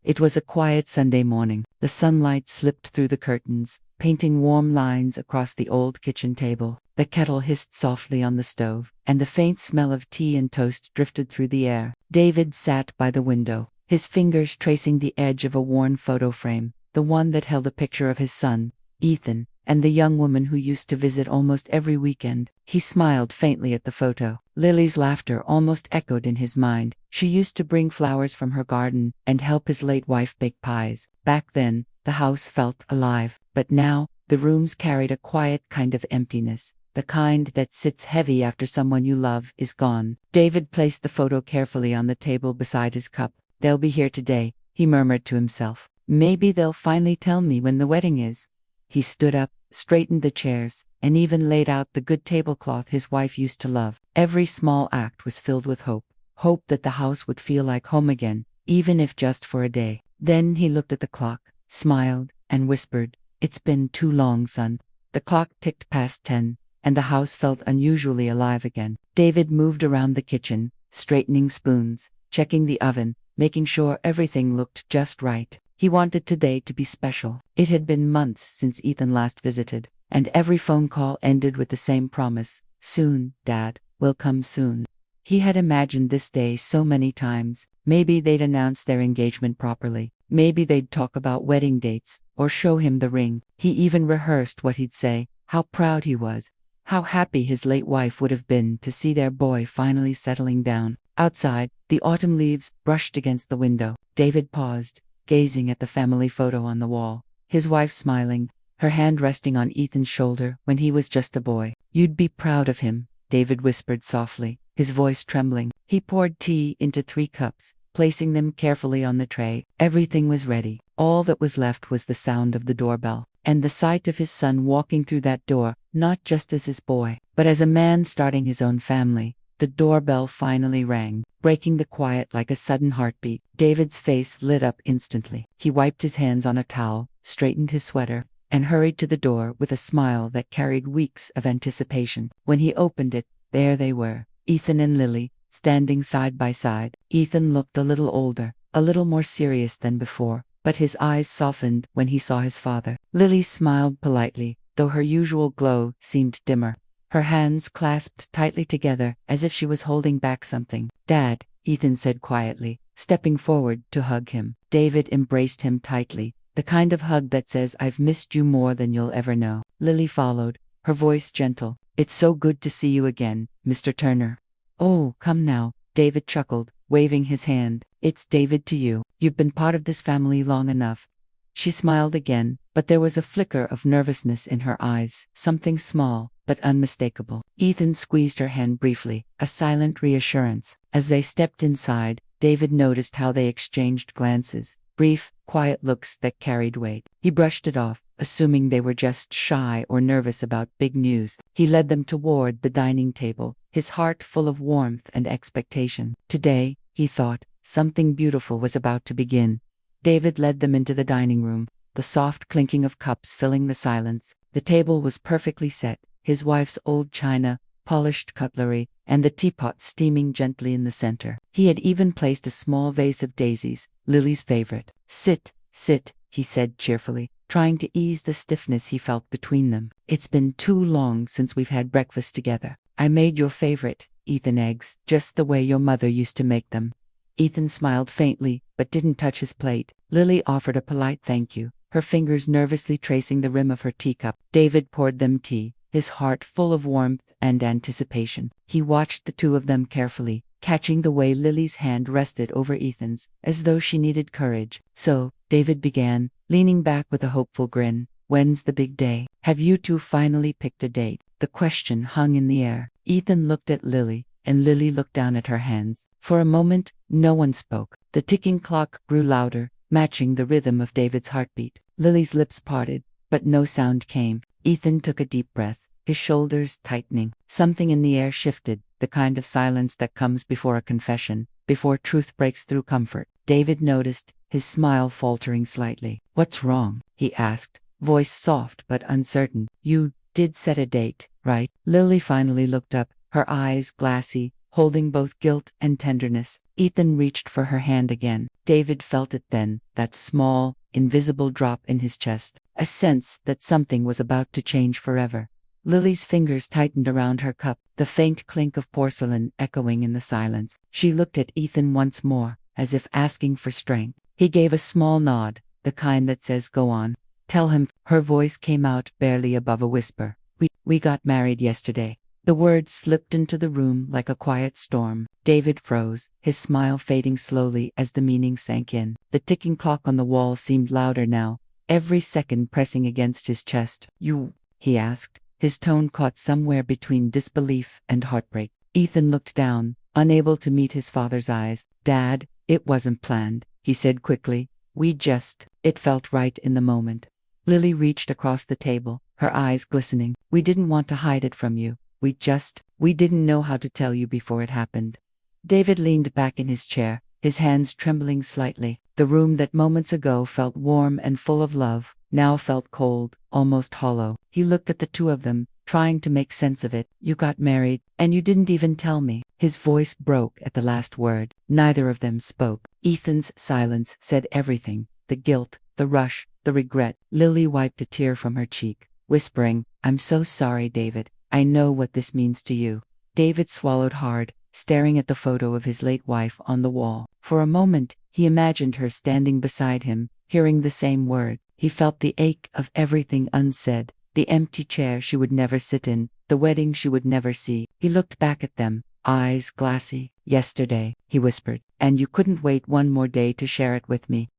It was a quiet Sunday morning. The sunlight slipped through the curtains, painting warm lines across the old kitchen table. The kettle hissed softly on the stove, and the faint smell of tea and toast drifted through the air. David sat by the window, his fingers tracing the edge of a worn photo frame, the one that held a picture of his son, Ethan, and the young woman who used to visit almost every weekend. He smiled faintly at the photo. Lily's laughter almost echoed in his mind. She used to bring flowers from her garden and help his late wife bake pies. Back then, the house felt alive, but now, the rooms carried a quiet kind of emptiness. The kind that sits heavy after someone you love is gone. David placed the photo carefully on the table beside his cup. "They'll be here today," he murmured to himself. "Maybe they'll finally tell me when the wedding is." He stood up, straightened the chairs, and even laid out the good tablecloth his wife used to love. Every small act was filled with hope. Hope that the house would feel like home again, even if just for a day. Then he looked at the clock, smiled, and whispered, "It's been too long, son." The clock ticked past 10, and the house felt unusually alive again. David moved around the kitchen, straightening spoons, checking the oven, making sure everything looked just right. He wanted today to be special. It had been months since Ethan last visited, and every phone call ended with the same promise: "Soon, Dad, we'll come soon." He had imagined this day so many times. Maybe they'd announce their engagement properly. Maybe they'd talk about wedding dates, or show him the ring. He even rehearsed what he'd say, how proud he was, how happy his late wife would have been to see their boy finally settling down. Outside, the autumn leaves brushed against the window. David paused, gazing at the family photo on the wall, his wife smiling, her hand resting on Ethan's shoulder when he was just a boy. "You'd be proud of him," David whispered softly, his voice trembling. He poured tea into 3 cups, placing them carefully on the tray. Everything was ready. All that was left was the sound of the doorbell, and the sight of his son walking through that door, not just as his boy, but as a man starting his own family. The doorbell finally rang, breaking the quiet like a sudden heartbeat. David's face lit up instantly. He wiped his hands on a towel, straightened his sweater, and hurried to the door with a smile that carried weeks of anticipation. When he opened it, there they were, Ethan and Lily, standing side by side. Ethan looked a little older, a little more serious than before, but his eyes softened when he saw his father. Lily smiled politely, though her usual glow seemed dimmer. Her hands clasped tightly together, as if she was holding back something. "Dad," Ethan said quietly, stepping forward to hug him. David embraced him tightly, the kind of hug that says, "I've missed you more than you'll ever know." Lily followed, her voice gentle. "It's so good to see you again, Mr. Turner." "Oh, come now," David chuckled, waving his hand. "It's David to you. You've been part of this family long enough." She smiled again, but there was a flicker of nervousness in her eyes, something small, but unmistakable. Ethan squeezed her hand briefly, a silent reassurance. As they stepped inside, David noticed how they exchanged glances, brief, quiet looks that carried weight. He brushed it off, assuming they were just shy or nervous about big news. He led them toward the dining table, his heart full of warmth and expectation. Today, he thought, something beautiful was about to begin. David led them into the dining room, the soft clinking of cups filling the silence. The table was perfectly set, his wife's old china, polished cutlery, and the teapot steaming gently in the center. He had even placed a small vase of daisies, Lily's favorite. "Sit, sit," he said cheerfully, trying to ease the stiffness he felt between them. "It's been too long since we've had breakfast together. I made your favorite, Ethan, eggs, just the way your mother used to make them." Ethan smiled faintly, but didn't touch his plate. Lily offered a polite thank you, her fingers nervously tracing the rim of her teacup. David poured them tea, his heart full of warmth and anticipation. He watched the two of them carefully, catching the way Lily's hand rested over Ethan's, as though she needed courage. "So," David began, leaning back with a hopeful grin, "when's the big day? Have you two finally picked a date?" The question hung in the air. Ethan looked at Lily, and Lily looked down at her hands. For a moment, no one spoke. The ticking clock grew louder, matching the rhythm of David's heartbeat. Lily's lips parted, but no sound came. Ethan took a deep breath, his shoulders tightening. Something in the air shifted, the kind of silence that comes before a confession, before truth breaks through comfort. David noticed, his smile faltering slightly. "What's wrong?" he asked, voice soft but uncertain. "You did set a date, right?" Lily finally looked up, her eyes glassy, holding both guilt and tenderness. Ethan reached for her hand again. David felt it then, that small, invisible drop in his chest, a sense that something was about to change forever. Lily's fingers tightened around her cup, the faint clink of porcelain echoing in the silence. She looked at Ethan once more, as if asking for strength. He gave a small nod, the kind that says go on. Tell him. Her voice came out barely above a whisper. We got married yesterday. The words slipped into the room like a quiet storm. David froze, his smile fading slowly as the meaning sank in. The ticking clock on the wall seemed louder now, every second pressing against his chest. You? He asked, his tone caught somewhere between disbelief and heartbreak. Ethan looked down, unable to meet his father's eyes. Dad, it wasn't planned, he said quickly. It felt right in the moment. Lily reached across the table, her eyes glistening. We didn't want to hide it from you. We didn't know how to tell you before it happened. David leaned back in his chair, his hands trembling slightly. The room that moments ago felt warm and full of love, now felt cold, almost hollow. He looked at the two of them, trying to make sense of it. You got married, and you didn't even tell me. His voice broke at the last word. Neither of them spoke. Ethan's silence said everything. The guilt, the rush, the regret. Lily wiped a tear from her cheek, whispering, I'm so sorry, David. I know what this means to you. David swallowed hard, staring at the photo of his late wife on the wall. For a moment, he imagined her standing beside him, hearing the same word. He felt the ache of everything unsaid, the empty chair she would never sit in, the wedding she would never see. He looked back at them, eyes glassy. Yesterday, he whispered, and you couldn't wait one more day to share it with me.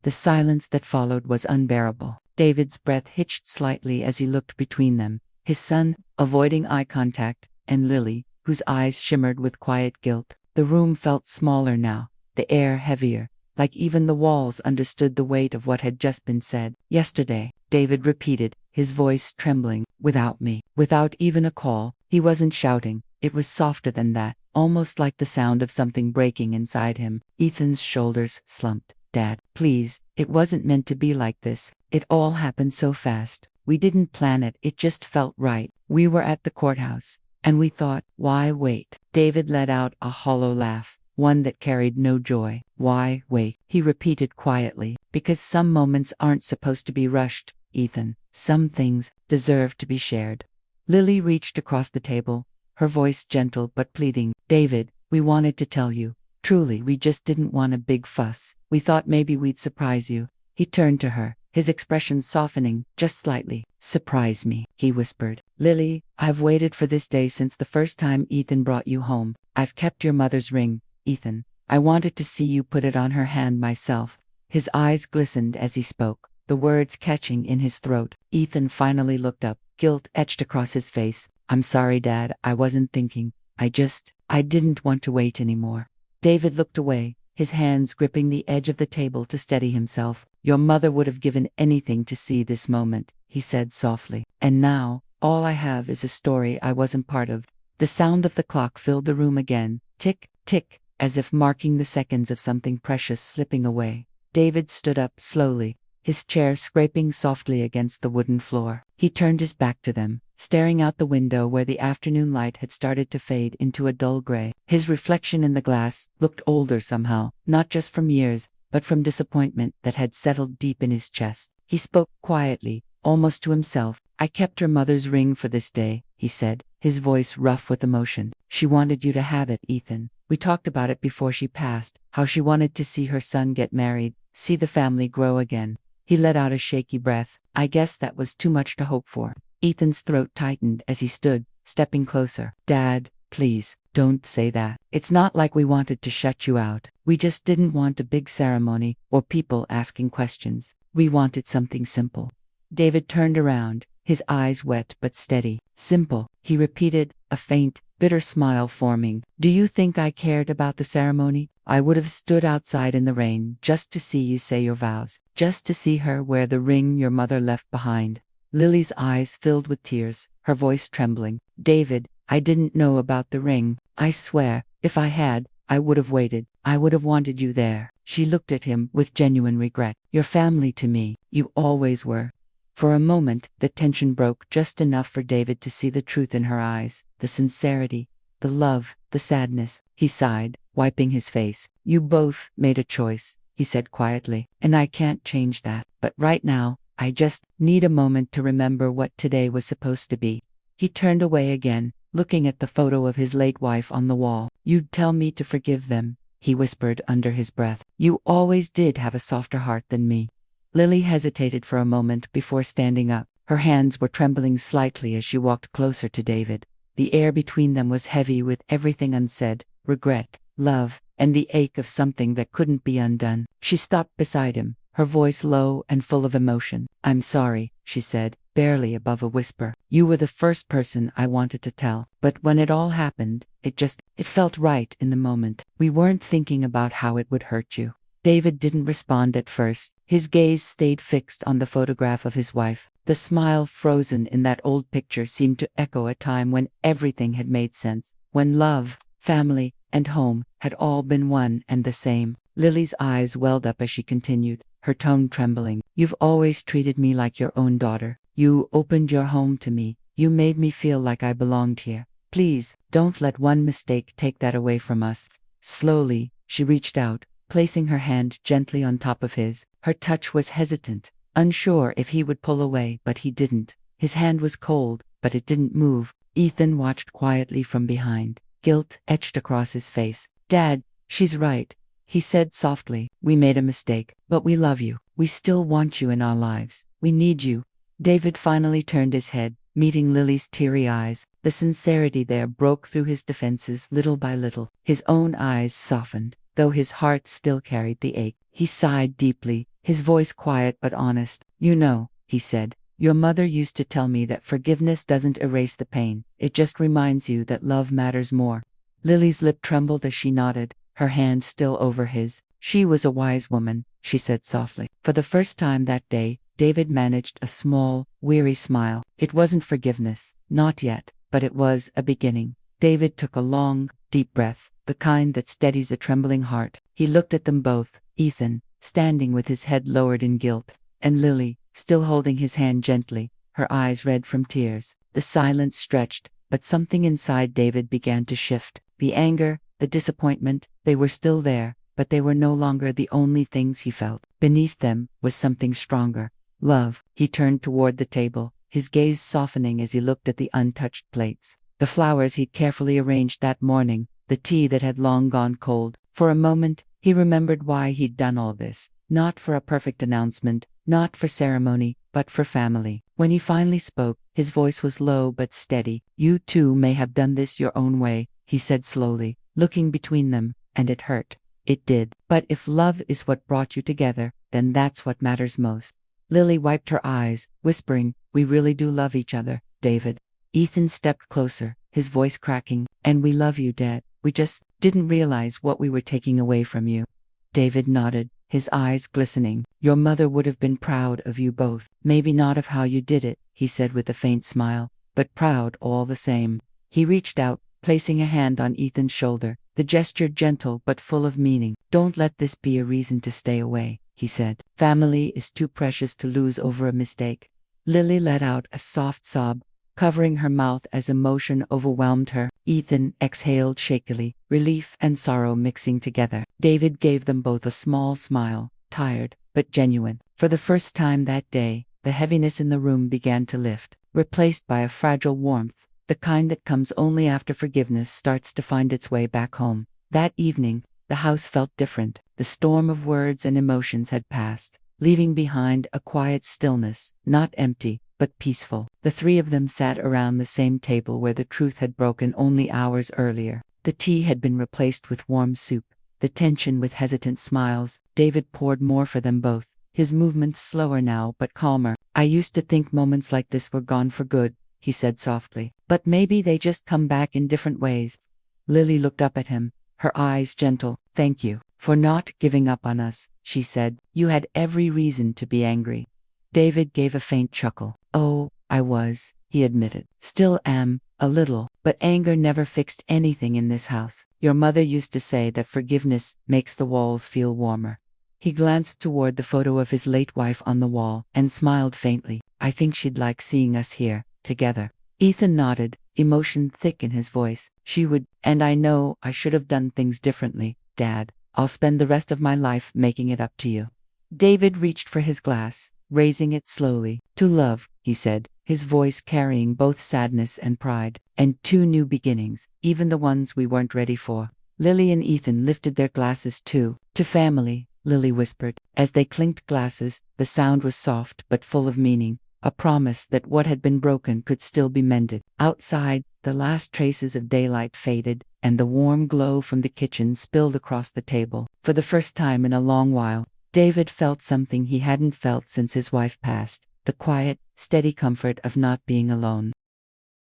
The silence that followed was unbearable. David's breath hitched slightly as he looked between them. His son, avoiding eye contact, and Lily, whose eyes shimmered with quiet guilt. The room felt smaller now, the air heavier, like even the walls understood the weight of what had just been said. Yesterday, David repeated, his voice trembling. Without me, without even a call. He wasn't shouting, it was softer than that, almost like the sound of something breaking inside him. Ethan's shoulders slumped. Dad, please, it wasn't meant to be like this. It all happened so fast. We didn't plan it, it just felt right. We were at the courthouse, and we thought, why wait? David let out a hollow laugh, one that carried no joy. Why wait? He repeated quietly. Because some moments aren't supposed to be rushed, Ethan. Some things deserve to be shared. Lily reached across the table, her voice gentle but pleading. David, we wanted to tell you. Truly, we just didn't want a big fuss. We thought maybe we'd surprise you. He turned to her, his expression softening, just slightly. Surprise me, he whispered. Lily, I've waited for this day since the first time Ethan brought you home. I've kept your mother's ring, Ethan. I wanted to see you put it on her hand myself. His eyes glistened as he spoke, the words catching in his throat. Ethan finally looked up, guilt etched across his face. I'm sorry, Dad, I wasn't thinking. I didn't want to wait anymore. David looked away, his hands gripping the edge of the table to steady himself. Your mother would have given anything to see this moment, he said softly. And now, all I have is a story I wasn't part of. The sound of the clock filled the room again, tick, tick, as if marking the seconds of something precious slipping away. David stood up slowly, his chair scraping softly against the wooden floor. He turned his back to them, staring out the window where the afternoon light had started to fade into a dull gray. His reflection in the glass looked older somehow, not just from years, but from disappointment that had settled deep in his chest. He spoke quietly, almost to himself. I kept her mother's ring for this day, he said, his voice rough with emotion. She wanted you to have it, Ethan. We talked about it before she passed, how she wanted to see her son get married, see the family grow again. He let out a shaky breath. I guess that was too much to hope for. Ethan's throat tightened as he stood, stepping closer. Dad, please, don't say that. It's not like we wanted to shut you out. We just didn't want a big ceremony or people asking questions. We wanted something simple. David turned around, his eyes wet but steady. Simple, he repeated, a faint, bitter smile forming. Do you think I cared about the ceremony? I would have stood outside in the rain just to see you say your vows, just to see her wear the ring your mother left behind. Lily's eyes filled with tears, her voice trembling. David, I didn't know about the ring. I swear, if I had, I would have waited. I would have wanted you there. She looked at him with genuine regret. Your family to me, you always were. For a moment, the tension broke just enough for David to see the truth in her eyes, the sincerity, the love, the sadness. He sighed, wiping his face. You both made a choice, he said quietly, and I can't change that. But right now, I just need a moment to remember what today was supposed to be. He turned away again, looking at the photo of his late wife on the wall. You'd tell me to forgive them, he whispered under his breath. You always did have a softer heart than me. Lily hesitated for a moment before standing up. Her hands were trembling slightly as she walked closer to David. The air between them was heavy with everything unsaid, regret, love, and the ache of something that couldn't be undone. She stopped beside him, her voice low and full of emotion. I'm sorry, she said, barely above a whisper. You were the first person I wanted to tell. But when it all happened, it felt right in the moment. We weren't thinking about how it would hurt you. David didn't respond at first. His gaze stayed fixed on the photograph of his wife. The smile frozen in that old picture seemed to echo a time when everything had made sense, when love, family, and home had all been one and the same. Lily's eyes welled up as she continued, her tone trembling. You've always treated me like your own daughter. You opened your home to me. You made me feel like I belonged here. Please, don't let one mistake take that away from us. Slowly, she reached out, placing her hand gently on top of his. Her touch was hesitant, unsure if he would pull away, but he didn't. His hand was cold, but it didn't move. Ethan watched quietly from behind, guilt etched across his face. Dad, she's right, he said softly. We made a mistake, but we love you. We still want you in our lives. We need you. David finally turned his head, meeting Lily's teary eyes. The sincerity there broke through his defenses little by little. His own eyes softened, though his heart still carried the ache. He sighed deeply, his voice quiet but honest. You know, he said, your mother used to tell me that forgiveness doesn't erase the pain. It just reminds you that love matters more. Lily's lip trembled as she nodded, her hand still over his. She was a wise woman, she said softly. For the first time that day, David managed a small, weary smile. It wasn't forgiveness, not yet, but it was a beginning. David took a long, deep breath, the kind that steadies a trembling heart. He looked at them both, Ethan, standing with his head lowered in guilt, and Lily, still holding his hand gently, her eyes red from tears. The silence stretched, but something inside David began to shift. The anger, the disappointment, they were still there, but they were no longer the only things he felt. Beneath them was something stronger. Love. He turned toward the table, his gaze softening as he looked at the untouched plates, the flowers he'd carefully arranged that morning, the tea that had long gone cold. For a moment, he remembered why he'd done all this. Not for a perfect announcement, not for ceremony, but for family. When he finally spoke, his voice was low but steady. You too may have done this your own way, he said slowly, looking between them, and it hurt. It did. But if love is what brought you together, then that's what matters most. Lily wiped her eyes, whispering, we really do love each other, David. Ethan stepped closer, his voice cracking, and we love you, Dad. We just didn't realize what we were taking away from you. David nodded, his eyes glistening. Your mother would have been proud of you both. Maybe not of how you did it, he said with a faint smile, but proud all the same. He reached out, placing a hand on Ethan's shoulder, the gesture gentle but full of meaning. Don't let this be a reason to stay away, he said. Family is too precious to lose over a mistake. Lily let out a soft sob, covering her mouth as emotion overwhelmed her. Ethan exhaled shakily, relief and sorrow mixing together. David gave them both a small smile, tired, but genuine. For the first time that day, the heaviness in the room began to lift, replaced by a fragile warmth, the kind that comes only after forgiveness starts to find its way back home. That evening, the house felt different. The storm of words and emotions had passed, leaving behind a quiet stillness, not empty, but peaceful. The three of them sat around the same table where the truth had broken only hours earlier. The tea had been replaced with warm soup, the tension with hesitant smiles. David poured more for them both, his movements slower now but calmer. I used to think moments like this were gone for good, he said softly, but maybe they just come back in different ways. Lily looked up at him, her eyes gentle. Thank you for not giving up on us, she said. You had every reason to be angry. David gave a faint chuckle. Oh, I was, he admitted. Still am, a little, but anger never fixed anything in this house. Your mother used to say that forgiveness makes the walls feel warmer. He glanced toward the photo of his late wife on the wall and smiled faintly. I think she'd like seeing us here, together. Ethan nodded, emotion thick in his voice. She would, and I know I should have done things differently, Dad. I'll spend the rest of my life making it up to you. David reached for his glass, raising it slowly. To love, he said, his voice carrying both sadness and pride. And 2 new beginnings, even the ones we weren't ready for. Lily and Ethan lifted their glasses too. To family, Lily whispered. As they clinked glasses, the sound was soft but full of meaning. A promise that what had been broken could still be mended. Outside, the last traces of daylight faded, and the warm glow from the kitchen spilled across the table. For the first time in a long while, David felt something he hadn't felt since his wife passed. The quiet, steady comfort of not being alone.